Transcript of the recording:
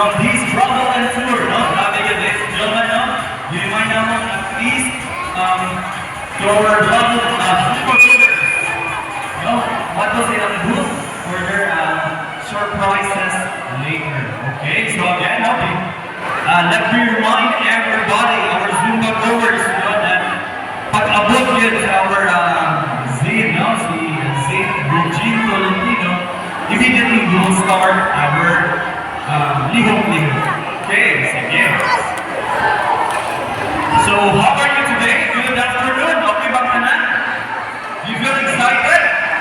from this travel and tour, no? Sabi ka, ladies and gentlemen, no? You remind naman at least to our beloved supervisors, no? What was in ang booth for their surprises later. Okay, so again, okay. Let me remind everybody, our Zumba goers, you know, that pag-abot yun sa our Zane, no? Si Zane Regine Tolentino, immediately we will start our lihong-lihong. Okay, sige.